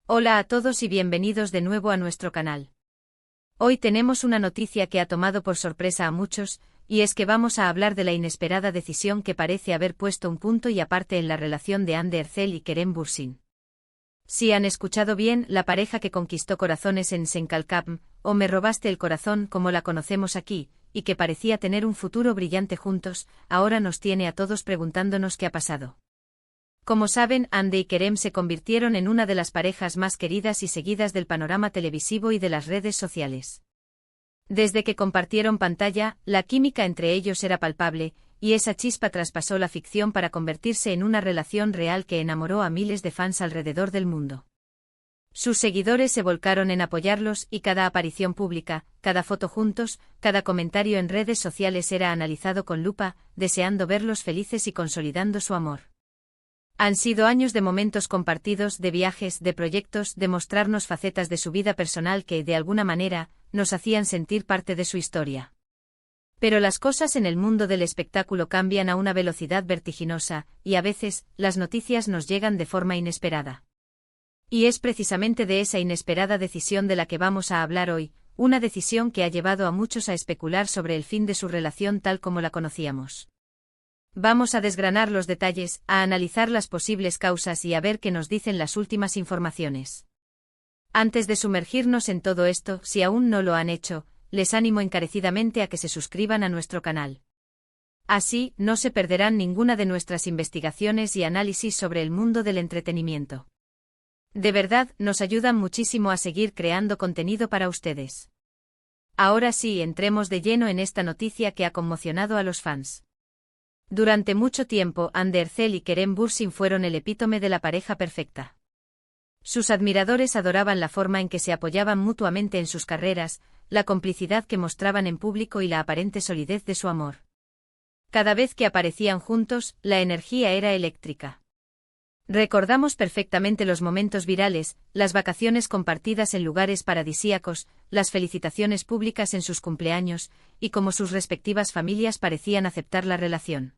Hola a todos y bienvenidos de nuevo a nuestro canal. Hoy tenemos una noticia que ha tomado por sorpresa a muchos, y es que vamos a hablar de la inesperada decisión que parece haber puesto un punto y aparte en la relación de Hande Erçel y Kerem Bürsin. Si han escuchado bien, la pareja que conquistó corazones en Senkalkapm, o Me robaste el corazón como la conocemos aquí, y que parecía tener un futuro brillante juntos, ahora nos tiene a todos preguntándonos qué ha pasado. Como saben, Hande y Kerem se convirtieron en una de las parejas más queridas y seguidas del panorama televisivo y de las redes sociales. Desde que compartieron pantalla, la química entre ellos era palpable, y esa chispa traspasó la ficción para convertirse en una relación real que enamoró a miles de fans alrededor del mundo. Sus seguidores se volcaron en apoyarlos y cada aparición pública, cada foto juntos, cada comentario en redes sociales era analizado con lupa, deseando verlos felices y consolidando su amor. Han sido años de momentos compartidos, de viajes, de proyectos, de mostrarnos facetas de su vida personal que, de alguna manera, nos hacían sentir parte de su historia. Pero las cosas en el mundo del espectáculo cambian a una velocidad vertiginosa, y a veces, las noticias nos llegan de forma inesperada. Y es precisamente de esa inesperada decisión de la que vamos a hablar hoy, una decisión que ha llevado a muchos a especular sobre el fin de su relación tal como la conocíamos. Vamos a desgranar los detalles, a analizar las posibles causas y a ver qué nos dicen las últimas informaciones. Antes de sumergirnos en todo esto, si aún no lo han hecho, les animo encarecidamente a que se suscriban a nuestro canal. Así, no se perderán ninguna de nuestras investigaciones y análisis sobre el mundo del entretenimiento. De verdad, nos ayudan muchísimo a seguir creando contenido para ustedes. Ahora sí, entremos de lleno en esta noticia que ha conmocionado a los fans. Durante mucho tiempo, Hande Erçel y Kerem Bürsin fueron el epítome de la pareja perfecta. Sus admiradores adoraban la forma en que se apoyaban mutuamente en sus carreras, la complicidad que mostraban en público y la aparente solidez de su amor. Cada vez que aparecían juntos, la energía era eléctrica. Recordamos perfectamente los momentos virales, las vacaciones compartidas en lugares paradisíacos, las felicitaciones públicas en sus cumpleaños, y cómo sus respectivas familias parecían aceptar la relación.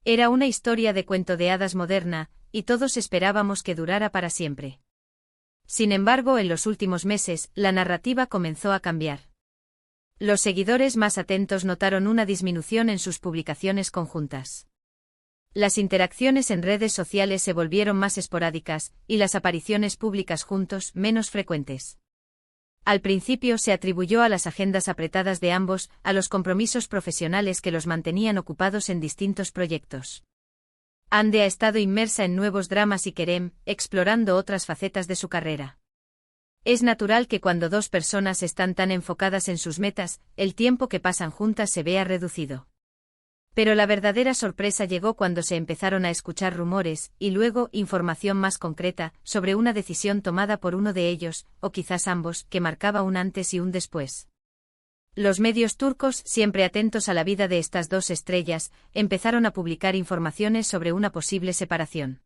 Era una historia de cuento de hadas moderna, y todos esperábamos que durara para siempre. Sin embargo, en los últimos meses, la narrativa comenzó a cambiar. Los seguidores más atentos notaron una disminución en sus publicaciones conjuntas. Las interacciones en redes sociales se volvieron más esporádicas, y las apariciones públicas juntos menos frecuentes. Al principio se atribuyó a las agendas apretadas de ambos, a los compromisos profesionales que los mantenían ocupados en distintos proyectos. Hande ha estado inmersa en nuevos dramas y Kerem, explorando otras facetas de su carrera. Es natural que cuando dos personas están tan enfocadas en sus metas, el tiempo que pasan juntas se vea reducido. Pero la verdadera sorpresa llegó cuando se empezaron a escuchar rumores, y luego información más concreta, sobre una decisión tomada por uno de ellos, o quizás ambos, que marcaba un antes y un después. Los medios turcos, siempre atentos a la vida de estas dos estrellas, empezaron a publicar informaciones sobre una posible separación.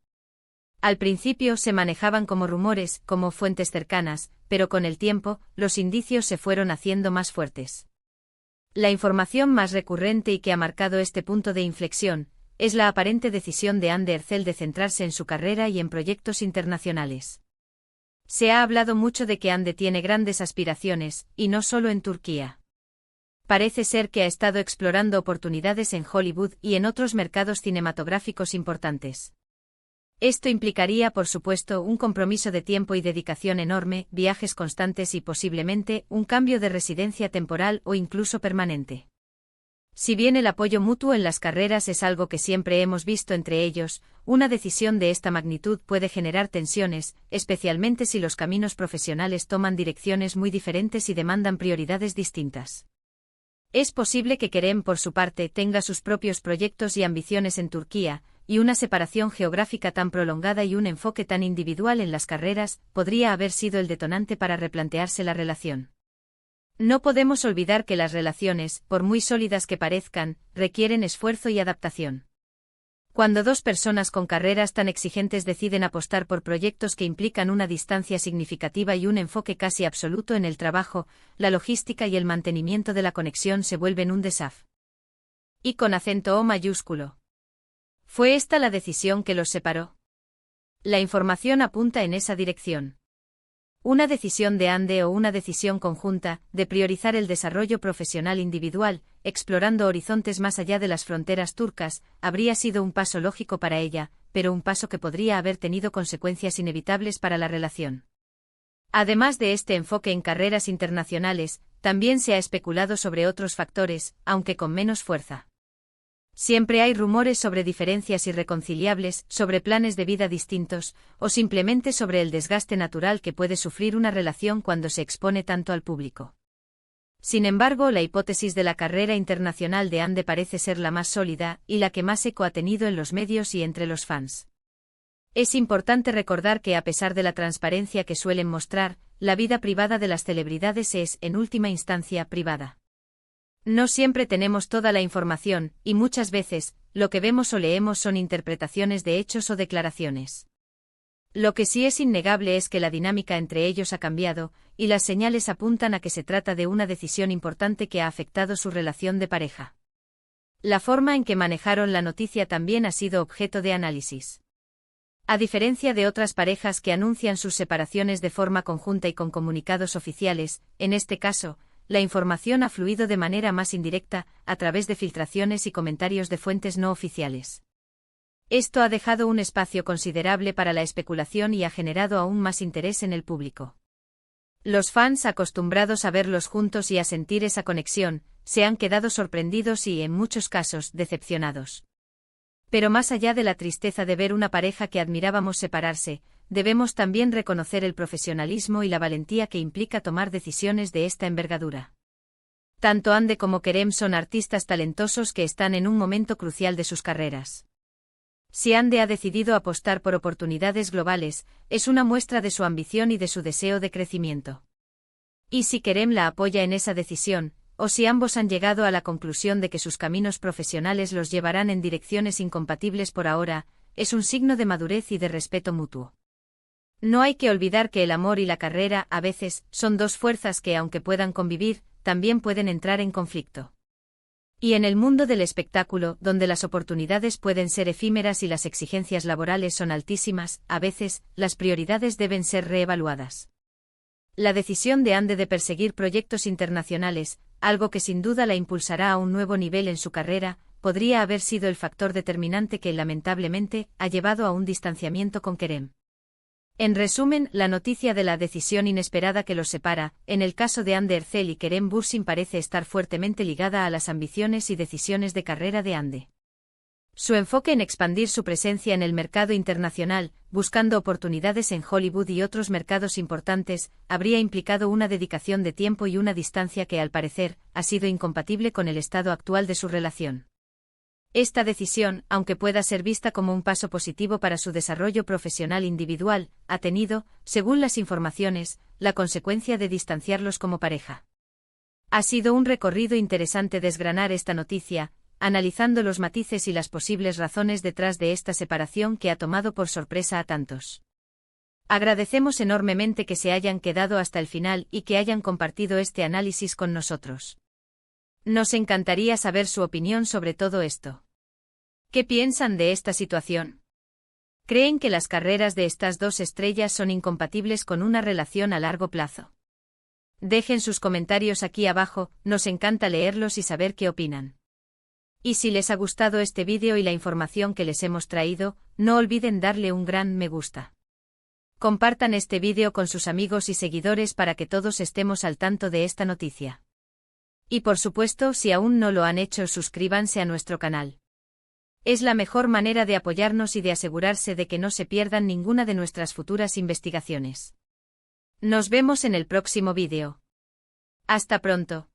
Al principio se manejaban como rumores, como fuentes cercanas, pero con el tiempo, los indicios se fueron haciendo más fuertes. La información más recurrente y que ha marcado este punto de inflexión, es la aparente decisión de Hande Erçel de centrarse en su carrera y en proyectos internacionales. Se ha hablado mucho de que Hande tiene grandes aspiraciones, y no solo en Turquía. Parece ser que ha estado explorando oportunidades en Hollywood y en otros mercados cinematográficos importantes. Esto implicaría, por supuesto, un compromiso de tiempo y dedicación enorme, viajes constantes y posiblemente un cambio de residencia temporal o incluso permanente. Si bien el apoyo mutuo en las carreras es algo que siempre hemos visto entre ellos, una decisión de esta magnitud puede generar tensiones, especialmente si los caminos profesionales toman direcciones muy diferentes y demandan prioridades distintas. Es posible que Kerem, por su parte, tenga sus propios proyectos y ambiciones en Turquía, y una separación geográfica tan prolongada y un enfoque tan individual en las carreras, podría haber sido el detonante para replantearse la relación. No podemos olvidar que las relaciones, por muy sólidas que parezcan, requieren esfuerzo y adaptación. Cuando dos personas con carreras tan exigentes deciden apostar por proyectos que implican una distancia significativa y un enfoque casi absoluto en el trabajo, la logística y el mantenimiento de la conexión se vuelven un desafío. Y con acento O mayúsculo. ¿Fue esta la decisión que los separó? La información apunta en esa dirección. Una decisión de ANDE o una decisión conjunta, de priorizar el desarrollo profesional individual, explorando horizontes más allá de las fronteras turcas, habría sido un paso lógico para ella, pero un paso que podría haber tenido consecuencias inevitables para la relación. Además de este enfoque en carreras internacionales, también se ha especulado sobre otros factores, aunque con menos fuerza. Siempre hay rumores sobre diferencias irreconciliables, sobre planes de vida distintos, o simplemente sobre el desgaste natural que puede sufrir una relación cuando se expone tanto al público. Sin embargo, la hipótesis de la carrera internacional de Ande parece ser la más sólida, y la que más eco ha tenido en los medios y entre los fans. Es importante recordar que a pesar de la transparencia que suelen mostrar, la vida privada de las celebridades es, en última instancia, privada. No siempre tenemos toda la información, y muchas veces, lo que vemos o leemos son interpretaciones de hechos o declaraciones. Lo que sí es innegable es que la dinámica entre ellos ha cambiado, y las señales apuntan a que se trata de una decisión importante que ha afectado su relación de pareja. La forma en que manejaron la noticia también ha sido objeto de análisis. A diferencia de otras parejas que anuncian sus separaciones de forma conjunta y con comunicados oficiales, en este caso, la información ha fluido de manera más indirecta, a través de filtraciones y comentarios de fuentes no oficiales. Esto ha dejado un espacio considerable para la especulación y ha generado aún más interés en el público. Los fans, acostumbrados a verlos juntos y a sentir esa conexión, se han quedado sorprendidos y, en muchos casos, decepcionados. Pero más allá de la tristeza de ver una pareja que admirábamos separarse, debemos también reconocer el profesionalismo y la valentía que implica tomar decisiones de esta envergadura. Tanto Ande como Kerem son artistas talentosos que están en un momento crucial de sus carreras. Si Ande ha decidido apostar por oportunidades globales, es una muestra de su ambición y de su deseo de crecimiento. Y si Kerem la apoya en esa decisión, o si ambos han llegado a la conclusión de que sus caminos profesionales los llevarán en direcciones incompatibles por ahora, es un signo de madurez y de respeto mutuo. No hay que olvidar que el amor y la carrera, a veces, son dos fuerzas que, aunque puedan convivir, también pueden entrar en conflicto. Y en el mundo del espectáculo, donde las oportunidades pueden ser efímeras y las exigencias laborales son altísimas, a veces, las prioridades deben ser reevaluadas. La decisión de Ande de perseguir proyectos internacionales, algo que sin duda la impulsará a un nuevo nivel en su carrera, podría haber sido el factor determinante que, lamentablemente, ha llevado a un distanciamiento con Kerem. En resumen, la noticia de la decisión inesperada que los separa, en el caso de Ande Erçel y Kerem Bürsin, parece estar fuertemente ligada a las ambiciones y decisiones de carrera de Ande. Su enfoque en expandir su presencia en el mercado internacional, buscando oportunidades en Hollywood y otros mercados importantes, habría implicado una dedicación de tiempo y una distancia que, al parecer, ha sido incompatible con el estado actual de su relación. Esta decisión, aunque pueda ser vista como un paso positivo para su desarrollo profesional individual, ha tenido, según las informaciones, la consecuencia de distanciarlos como pareja. Ha sido un recorrido interesante desgranar esta noticia, analizando los matices y las posibles razones detrás de esta separación que ha tomado por sorpresa a tantos. Agradecemos enormemente que se hayan quedado hasta el final y que hayan compartido este análisis con nosotros. Nos encantaría saber su opinión sobre todo esto. ¿Qué piensan de esta situación? ¿Creen que las carreras de estas dos estrellas son incompatibles con una relación a largo plazo? Dejen sus comentarios aquí abajo, nos encanta leerlos y saber qué opinan. Y si les ha gustado este vídeo y la información que les hemos traído, no olviden darle un gran me gusta. Compartan este vídeo con sus amigos y seguidores para que todos estemos al tanto de esta noticia. Y por supuesto, si aún no lo han hecho, suscríbanse a nuestro canal. Es la mejor manera de apoyarnos y de asegurarse de que no se pierdan ninguna de nuestras futuras investigaciones. Nos vemos en el próximo vídeo. Hasta pronto.